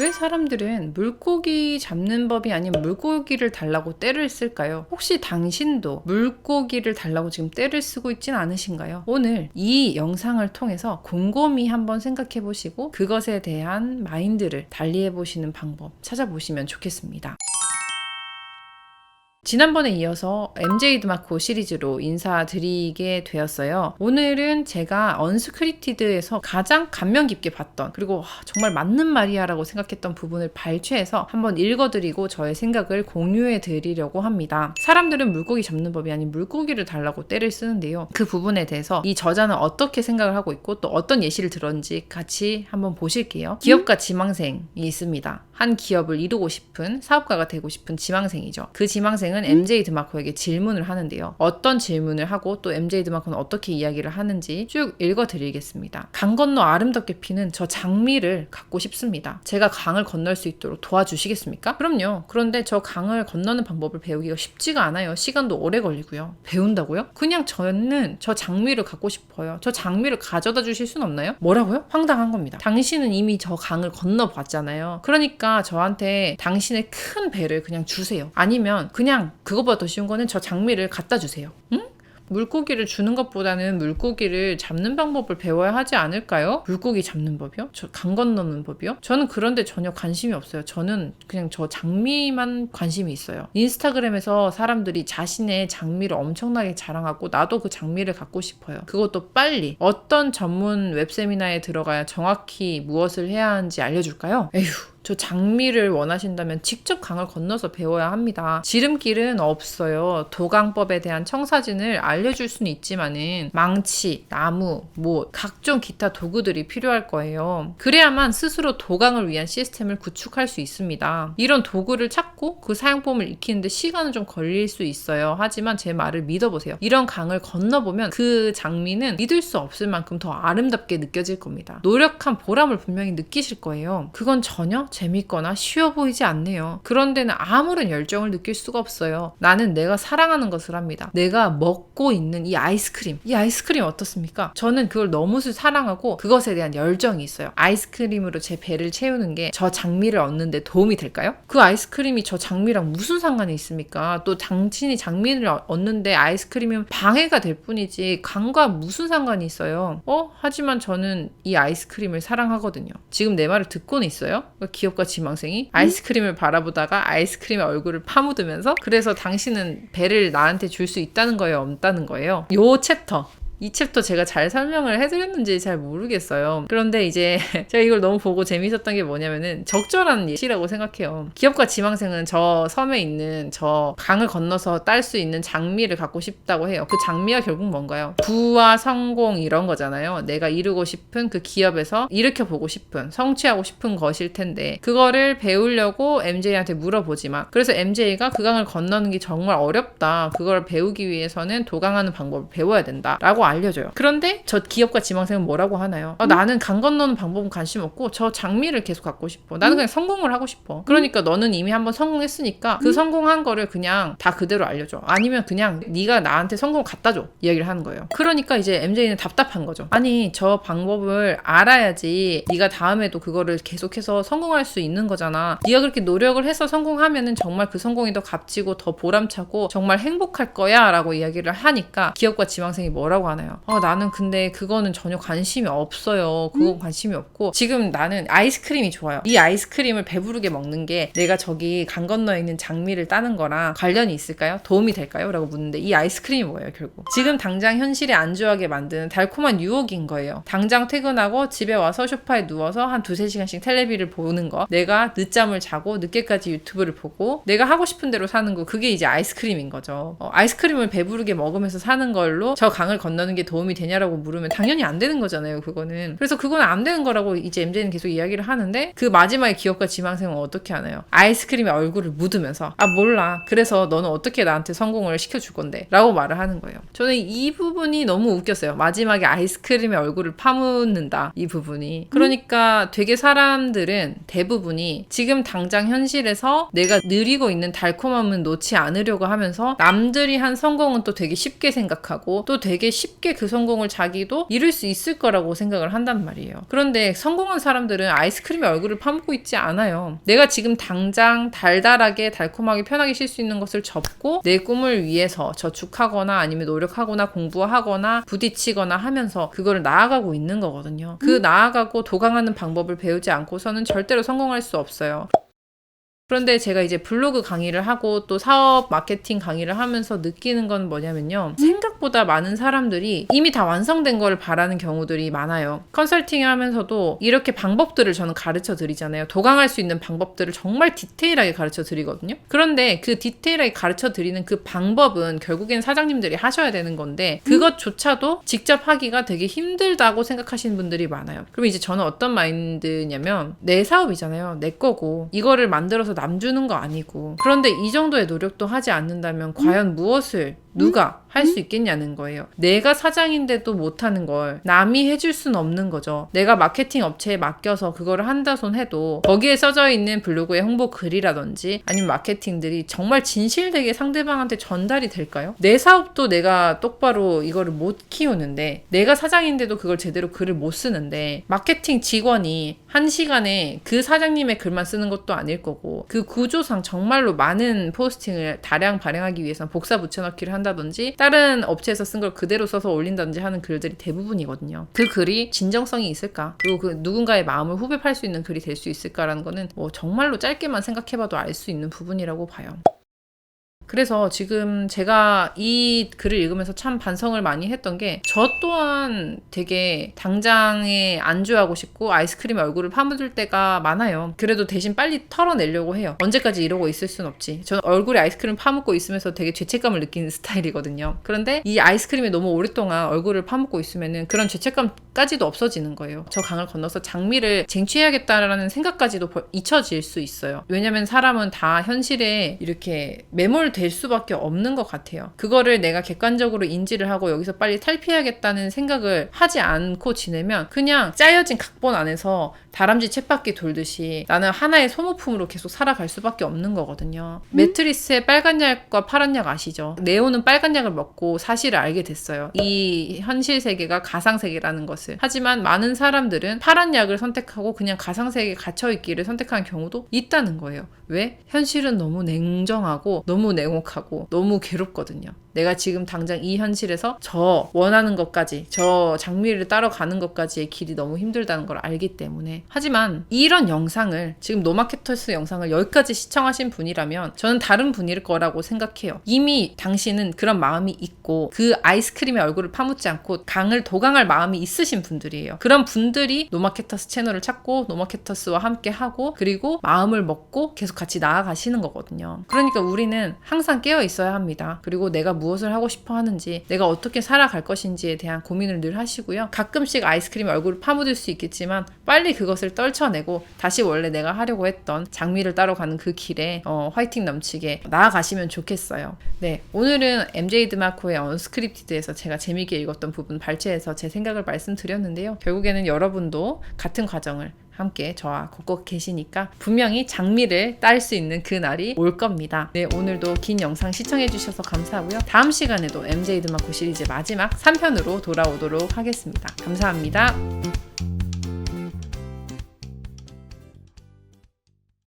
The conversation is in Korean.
왜 사람들은 물고기 잡는 법이 아닌 물고기를 달라고 떼를 쓸까요? 혹시 당신도 물고기를 달라고 지금 떼를 쓰고 있진 않으신가요? 오늘 이 영상을 통해서 곰곰이 한번 생각해 보시고 그것에 대한 마인드를 달리해 보시는 방법 찾아보시면 좋겠습니다. 지난번에 이어서 MJ 드마코 시리즈로 인사드리게 되었어요. 오늘은 제가 언스크립티드에서 가장 감명 깊게 봤던, 그리고 정말 맞는 말이야 라고 생각했던 부분을 발췌해서 한번 읽어드리고 저의 생각을 공유해 드리려고 합니다. 사람들은 물고기 잡는 법이 아닌 물고기를 달라고 떼를 쓰는데요. 그 부분에 대해서 이 저자는 어떻게 생각을 하고 있고 또 어떤 예시를 들었는지 같이 한번 보실게요. 기업가 지망생이 있습니다. 한 기업을 이루고 싶은, 사업가가 되고 싶은 지망생이죠. 그 지망생은 MJ 드마코에게 질문을 하는데요. 어떤 질문을 하고 또 MJ 드마코는 어떻게 이야기를 하는지 쭉 읽어드리겠습니다. 강 건너 아름답게 피는 저 장미를 갖고 싶습니다. 제가 강을 건널 수 있도록 도와주시겠습니까? 그럼요. 그런데 저 강을 건너는 방법을 배우기가 쉽지가 않아요. 시간도 오래 걸리고요. 배운다고요? 그냥 저는 저 장미를 갖고 싶어요. 저 장미를 가져다 주실 순 없나요? 뭐라고요? 황당한 겁니다. 당신은 이미 저 강을 건너봤잖아요. 그러니까 저한테 당신의 큰 배를 그냥 주세요. 아니면 그냥 그거보다 더 쉬운 거는 저 장미를 갖다 주세요. 응? 물고기를 주는 것보다는 물고기를 잡는 방법을 배워야 하지 않을까요? 물고기 잡는 법이요? 강 건너는 법이요? 저는 그런데 전혀 관심이 없어요. 저는 그냥 저 장미만 관심이 있어요. 인스타그램에서 사람들이 자신의 장미를 엄청나게 자랑하고 나도 그 장미를 갖고 싶어요. 그것도 빨리. 어떤 전문 웹세미나에 들어가야 정확히 무엇을 해야 하는지 알려줄까요? 에휴. 저 장미를 원하신다면 직접 강을 건너서 배워야 합니다. 지름길은 없어요. 도강법에 대한 청사진을 알려줄 수는 있지만은 망치, 나무, 못, 각종 기타 도구들이 필요할 거예요. 그래야만 스스로 도강을 위한 시스템을 구축할 수 있습니다. 이런 도구를 찾고 그 사용법을 익히는데 시간은 좀 걸릴 수 있어요. 하지만 제 말을 믿어보세요. 이런 강을 건너보면 그 장미는 믿을 수 없을 만큼 더 아름답게 느껴질 겁니다. 노력한 보람을 분명히 느끼실 거예요. 그건 전혀 재밌거나 쉬워 보이지 않네요. 그런 데는 아무런 열정을 느낄 수가 없어요. 나는 내가 사랑하는 것을 합니다. 내가 먹고 있는 이 아이스크림. 이 아이스크림 어떻습니까? 저는 그걸 너무 사랑하고 그것에 대한 열정이 있어요. 아이스크림으로 제 배를 채우는 게 저 장미를 얻는 데 도움이 될까요? 그 아이스크림이 저 장미랑 무슨 상관이 있습니까? 또 당신이 장미를 얻는데 아이스크림이면 방해가 될 뿐이지 강과 무슨 상관이 있어요? 하지만 저는 이 아이스크림을 사랑하거든요. 지금 내 말을 듣고는 있어요? 기업가 지망생이 아이스크림을 바라보다가 아이스크림의 얼굴을 파묻으면서 그래서 당신은 배를 나한테 줄 수 있다는 거예요? 없다는 거예요? 이 챕터 제가 잘 설명을 해드렸는지 잘 모르겠어요. 그런데 이제 제가 이걸 너무 보고 재밌었던 게 뭐냐면은 적절한 예시라고 생각해요. 기업가 지망생은 저 섬에 있는 저 강을 건너서 딸 수 있는 장미를 갖고 싶다고 해요. 그 장미가 결국 뭔가요? 부와 성공 이런 거잖아요. 내가 이루고 싶은 그 기업에서 일으켜보고 싶은, 성취하고 싶은 것일 텐데 그거를 배우려고 MJ한테 물어보지만 그래서 MJ가 그 강을 건너는 게 정말 어렵다. 그걸 배우기 위해서는 도강하는 방법을 배워야 된다. 라고 알려줘요. 그런데 저 기업가 지망생은 뭐라고 하나요? 나는 강 건너는 방법은 관심 없고 저 장미를 계속 갖고 싶어. 나는 그냥 성공을 하고 싶어. 그러니까 너는 이미 한번 성공했으니까 그 성공한 거를 그냥 다 그대로 알려줘. 아니면 그냥 네가 나한테 성공을 갖다 줘. 이야기를 하는 거예요. 그러니까 이제 MJ는 답답한 거죠. 아니 저 방법을 알아야지 네가 다음에도 그거를 계속해서 성공할 수 있는 거잖아. 네가 그렇게 노력을 해서 성공하면은 정말 그 성공이 더 값지고 더 보람차고 정말 행복할 거야 라고 이야기를 하니까 기업가 지망생이 뭐라고 하나요? 나는 근데 그거는 전혀 관심이 없어요. 그건 관심이 없고 지금 나는 아이스크림이 좋아요. 이 아이스크림을 배부르게 먹는 게 내가 저기 강 건너에 있는 장미를 따는 거랑 관련이 있을까요? 도움이 될까요? 라고 묻는데 이 아이스크림이 뭐예요 결국? 지금 당장 현실에 안주하게 만드는 달콤한 유혹인 거예요. 당장 퇴근하고 집에 와서 소파에 누워서 한 2-3시간씩 텔레비를 보는 거, 내가 늦잠을 자고 늦게까지 유튜브를 보고 내가 하고 싶은 대로 사는 거, 그게 이제 아이스크림인 거죠. 아이스크림을 배부르게 먹으면서 사는 걸로 저 강을 건너는 게 도움이 되냐라고 물으면 당연히 안 되는 거잖아요. 그거는. 그래서 그건 안 되는 거라고 이제 MJ는 계속 이야기를 하는데 그 마지막에 기업가 지망생은 어떻게 하나요? 아이스크림에 얼굴을 묻으면서 몰라. 그래서 너는 어떻게 나한테 성공을 시켜줄 건데? 라고 말을 하는 거예요. 저는 이 부분이 너무 웃겼어요. 마지막에 아이스크림에 얼굴을 파묻는다. 이 부분이. 그러니까 되게 사람들은 대부분이 지금 당장 현실에서 내가 누리고 있는 달콤함은 놓지 않으려고 하면서 남들이 한 성공은 또 되게 쉽게 생각하고 또 되게 쉽게 쉽게 그 성공을 자기도 이룰 수 있을 거라고 생각을 한단 말이에요. 그런데 성공한 사람들은 아이스크림에 얼굴을 파묻고 있지 않아요. 내가 지금 당장 달달하게 달콤하게 편하게 쉴 수 있는 것을 접고 내 꿈을 위해서 저축하거나 아니면 노력하거나 공부하거나 부딪히거나 하면서 그거를 나아가고 있는 거거든요. 그 나아가고 도강하는 방법을 배우지 않고서는 절대로 성공할 수 없어요. 그런데 제가 이제 블로그 강의를 하고 또 사업 마케팅 강의를 하면서 느끼는 건 뭐냐면요. 생각보다 많은 사람들이 이미 다 완성된 걸 바라는 경우들이 많아요. 컨설팅 하면서도 이렇게 방법들을 저는 가르쳐 드리잖아요. 도강할 수 있는 방법들을 정말 디테일하게 가르쳐 드리거든요. 그런데 그 디테일하게 가르쳐 드리는 그 방법은 결국엔 사장님들이 하셔야 되는 건데 그것조차도 직접 하기가 되게 힘들다고 생각하시는 분들이 많아요. 그럼 이제 저는 어떤 마인드냐면 내 사업이잖아요. 내 거고 이거를 만들어서 남 주는 거 아니고 그런데 이 정도의 노력도 하지 않는다면 과연 무엇을 누가 할 수 있겠냐는 거예요. 내가 사장인데도 못하는 걸 남이 해줄 수는 없는 거죠. 내가 마케팅 업체에 맡겨서 그거를 한다 손 해도 거기에 써져 있는 블로그의 홍보 글이라든지 아니면 마케팅들이 정말 진실되게 상대방한테 전달이 될까요? 내 사업도 내가 똑바로 이거를 못 키우는데 내가 사장인데도 그걸 제대로 글을 못 쓰는데 마케팅 직원이 한 시간에 그 사장님의 글만 쓰는 것도 아닐 거고 그 구조상 정말로 많은 포스팅을 다량 발행하기 위해서는 복사 붙여넣기를 한다든지 다른 업체에서 쓴 걸 그대로 써서 올린다든지 하는 글들이 대부분이거든요. 그 글이 진정성이 있을까? 그리고 그 누군가의 마음을 후벼 팔 수 있는 글이 될 수 있을까라는 거는 뭐 정말로 짧게만 생각해봐도 알 수 있는 부분이라고 봐요. 그래서 지금 제가 이 글을 읽으면서 참 반성을 많이 했던 게 저 또한 되게 당장에 안주하고 싶고 아이스크림에 얼굴을 파묻을 때가 많아요. 그래도 대신 빨리 털어내려고 해요. 언제까지 이러고 있을 순 없지. 저는 얼굴에 아이스크림 파묻고 있으면서 되게 죄책감을 느끼는 스타일이거든요. 그런데 이 아이스크림에 너무 오랫동안 얼굴을 파묻고 있으면은 그런 죄책감까지도 없어지는 거예요. 저 강을 건너서 장미를 쟁취해야겠다라는 생각까지도 잊혀질 수 있어요. 왜냐면 사람은 다 현실에 이렇게 매몰될 수밖에 없는 것 같아요. 그거를 내가 객관적으로 인지를 하고 여기서 빨리 탈피해야겠다는 생각을 하지 않고 지내면 그냥 짜여진 각본 안에서 다람쥐 쳇바퀴 돌듯이 나는 하나의 소모품으로 계속 살아갈 수밖에 없는 거거든요. 매트리스의 빨간 약과 파란 약 아시죠? 네오는 빨간 약을 먹고 사실을 알게 됐어요. 이 현실 세계가 가상 세계라는 것을. 하지만 많은 사람들은 파란 약을 선택하고 그냥 가상 세계에 갇혀있기를 선택하는 경우도 있다는 거예요. 왜? 현실은 너무 냉정하고 너무 냉혹하고 너무 괴롭거든요. 내가 지금 당장 이 현실에서 저 원하는 것까지, 저 장미를 따러 가는 것까지의 길이 너무 힘들다는 걸 알기 때문에. 하지만 이런 영상을, 지금 노마케터스 영상을 여기까지 시청하신 분이라면 저는 다른 분일 거라고 생각해요. 이미 당신은 그런 마음이 있고 그 아이스크림에 얼굴을 파묻지 않고 강을 도강할 마음이 있으신 분들이에요. 그런 분들이 노마케터스 채널을 찾고 노마케터스와 함께 하고 그리고 마음을 먹고 계속 같이 나아가시는 거거든요. 그러니까 우리는 항상 깨어 있어야 합니다. 그리고 내가 무엇을 하고 싶어 하는지, 내가 어떻게 살아갈 것인지에 대한 고민을 늘 하시고요. 가끔씩 아이스크림에 얼굴을 파묻을 수 있겠지만 빨리 그것을 떨쳐내고 다시 원래 내가 하려고 했던 장미를 따러 가는 그 길에 화이팅 넘치게 나아가시면 좋겠어요. 네, 오늘은 MJ 드마코의 언스크립티드에서 제가 재미있게 읽었던 부분 발췌해서 제 생각을 말씀드렸는데요. 결국에는 여러분도 같은 과정을 함께 저와 걷고 계시니까 분명히 장미를 딸 수 있는 그날이 올 겁니다. 네, 오늘도 긴 영상 시청해주셔서 감사하고요. 다음 시간에도 MJ 드마코 시리즈 마지막 3편으로 돌아오도록 하겠습니다. 감사합니다.